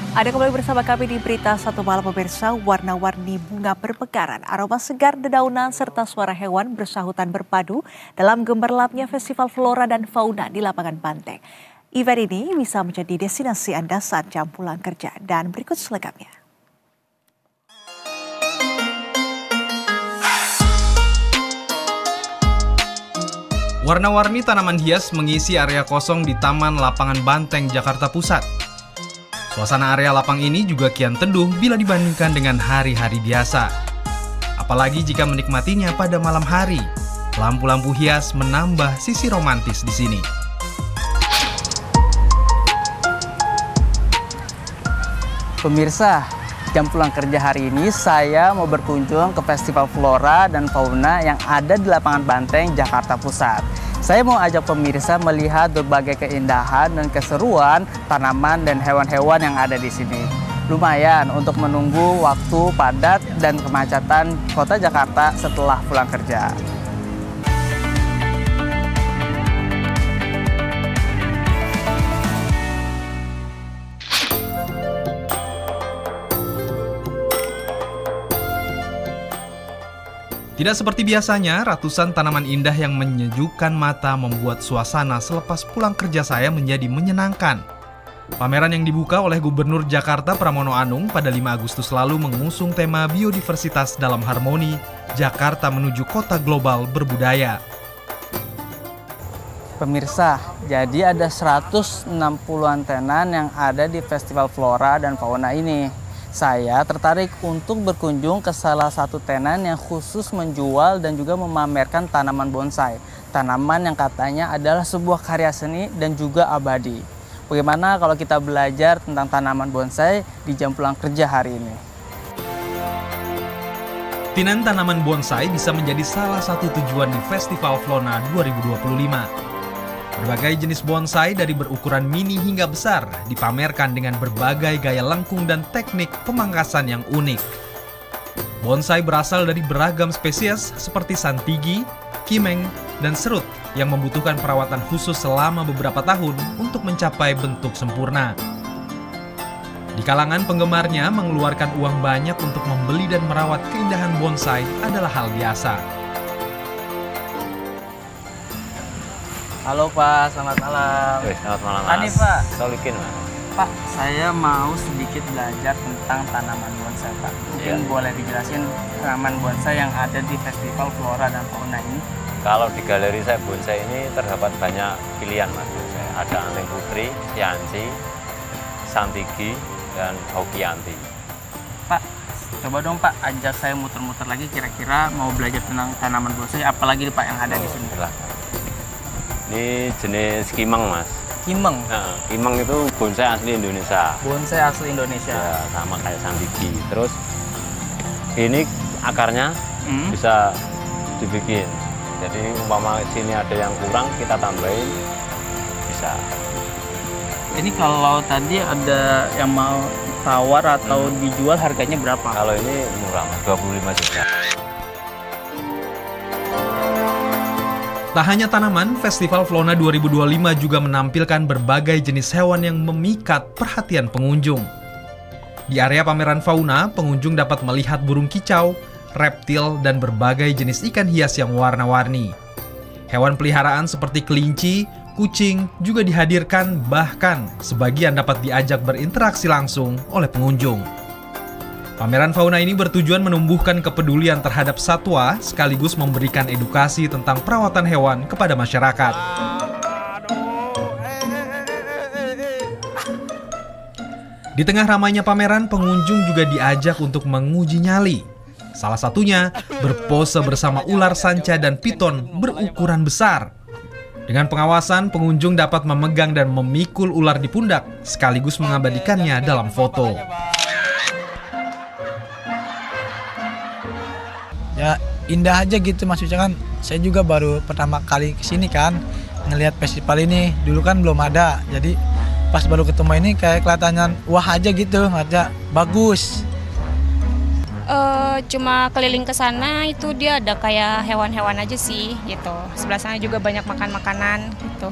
Ada kembali bersama kami di Berita Satu Malam pemirsa. Warna-warni bunga bermekaran, aroma segar dedaunan serta suara hewan bersahutan berpadu dalam gemerlapnya Festival Flora dan Fauna di lapangan Banteng. Event ini bisa menjadi destinasi Anda saat jam pulang kerja, dan berikut selengkapnya. Warna-warni tanaman hias mengisi area kosong di Taman Lapangan Banteng, Jakarta Pusat. Suasana area lapang ini juga kian teduh bila dibandingkan dengan hari-hari biasa. Apalagi jika menikmatinya pada malam hari, lampu-lampu hias menambah sisi romantis di sini. Pemirsa, jam pulang kerja hari ini saya mau berkunjung ke Festival Flora dan Fauna yang ada di Lapangan Banteng, Jakarta Pusat. Saya mau ajak pemirsa melihat berbagai keindahan dan keseruan tanaman dan hewan-hewan yang ada di sini. Lumayan untuk menunggu waktu padat dan kemacetan kota Jakarta setelah pulang kerja. Tidak seperti biasanya, ratusan tanaman indah yang menyejukkan mata membuat suasana selepas pulang kerja saya menjadi menyenangkan. Pameran yang dibuka oleh Gubernur Jakarta Pramono Anung pada 5 Agustus lalu mengusung tema biodiversitas dalam harmoni, Jakarta menuju kota global berbudaya. Pemirsa, jadi ada 160-an tenan yang ada di Festival Flora dan Fauna ini. Saya tertarik untuk berkunjung ke salah satu tenan yang khusus menjual dan juga memamerkan tanaman bonsai. Tanaman yang katanya adalah sebuah karya seni dan juga abadi. Bagaimana kalau kita belajar tentang tanaman bonsai di jam pulang kerja hari ini? Tenan tanaman bonsai bisa menjadi salah satu tujuan di Festival Flora 2025. Berbagai jenis bonsai dari berukuran mini hingga besar dipamerkan dengan berbagai gaya lengkung dan teknik pemangkasan yang unik. Bonsai berasal dari beragam spesies seperti santigi, kimeng, dan serut yang membutuhkan perawatan khusus selama beberapa tahun untuk mencapai bentuk sempurna. Di kalangan penggemarnya, mengeluarkan uang banyak untuk membeli dan merawat keindahan bonsai adalah hal biasa. Halo Pak, selamat malam. Selamat malam Mas. Ani Pak. Solikin Mas. Pak, saya mau sedikit belajar tentang tanaman bonsai Pak. Mungkin boleh dijelasin tanaman bonsai yang ada di Festival Flora dan Fauna ini? Kalau di galeri saya bonsai ini terdapat banyak pilihan Mas. Ada anting putri, sianci, santigi, dan hokianti. Pak, coba dong Pak ajak saya muter-muter lagi, kira-kira mau belajar tentang tanaman bonsai apalagi Pak yang ada di sini? Ini jenis kimeng Mas. Kimeng? Nah, kimeng itu bonsai asli Indonesia. Bonsai asli Indonesia? Ya, sama kayak santigi. Terus ini akarnya bisa dibikin. Jadi umpama sini ada yang kurang, kita tambahin, bisa. Ini kalau tadi ada yang mau tawar atau dijual harganya berapa? Kalau ini murah, 25 juta. Tak hanya tanaman, Festival Flora 2025 juga menampilkan berbagai jenis hewan yang memikat perhatian pengunjung. Di area pameran fauna, pengunjung dapat melihat burung kicau, reptil, dan berbagai jenis ikan hias yang warna-warni. Hewan peliharaan seperti kelinci, kucing juga dihadirkan, bahkan sebagian dapat diajak berinteraksi langsung oleh pengunjung. Pameran fauna ini bertujuan menumbuhkan kepedulian terhadap satwa sekaligus memberikan edukasi tentang perawatan hewan kepada masyarakat. Di tengah ramainya pameran, pengunjung juga diajak untuk menguji nyali. Salah satunya berpose bersama ular sanca dan piton berukuran besar. Dengan pengawasan, pengunjung dapat memegang dan memikul ular di pundak sekaligus mengabadikannya dalam foto. Ya indah aja gitu, maksudnya kan saya juga baru pertama kali kesini kan ngelihat festival ini, dulu kan belum ada, jadi pas baru ketemu ini kayak kelihatannya wah aja gitu, aja bagus. Cuma keliling ke sana itu dia ada kayak hewan-hewan aja sih gitu. Sebelah sana juga banyak makan makanan gitu.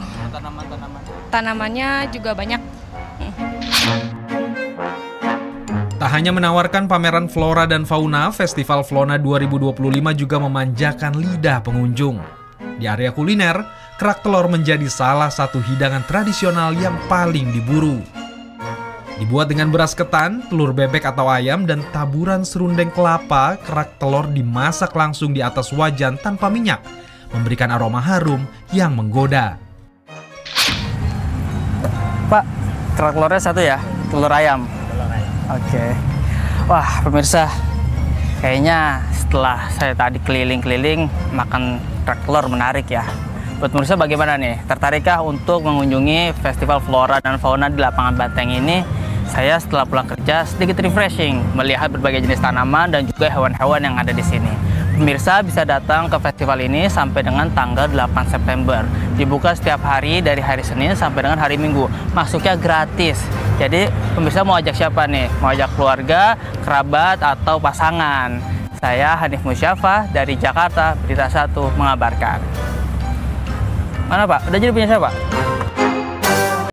Tanamannya juga banyak. hanya menawarkan pameran flora dan fauna, Festival Flona 2025 juga memanjakan lidah pengunjung. Di area kuliner, kerak telur menjadi salah satu hidangan tradisional yang paling diburu. Dibuat dengan beras ketan, telur bebek atau ayam, dan taburan serundeng kelapa, kerak telur dimasak langsung di atas wajan tanpa minyak, memberikan aroma harum yang menggoda. Pak, kerak telurnya satu ya? Telur ayam? Oke. Wah, pemirsa, kayaknya setelah saya tadi keliling-keliling makan kerak telur menarik ya. Buat pemirsa bagaimana nih? Tertarikkah untuk mengunjungi Festival Flora dan Fauna di lapangan Banteng ini? Saya setelah pulang kerja sedikit refreshing, melihat berbagai jenis tanaman dan juga hewan-hewan yang ada di sini. Pemirsa bisa datang ke festival ini sampai dengan tanggal 8 September. Dibuka setiap hari dari hari Senin sampai dengan hari Minggu. Masuknya gratis. Jadi pemirsa mau ajak siapa nih? Mau ajak keluarga, kerabat, atau pasangan? Saya Hanif Musyafa dari Jakarta, Berita 1 mengabarkan. Mana Pak? Udah jadi punya siapa?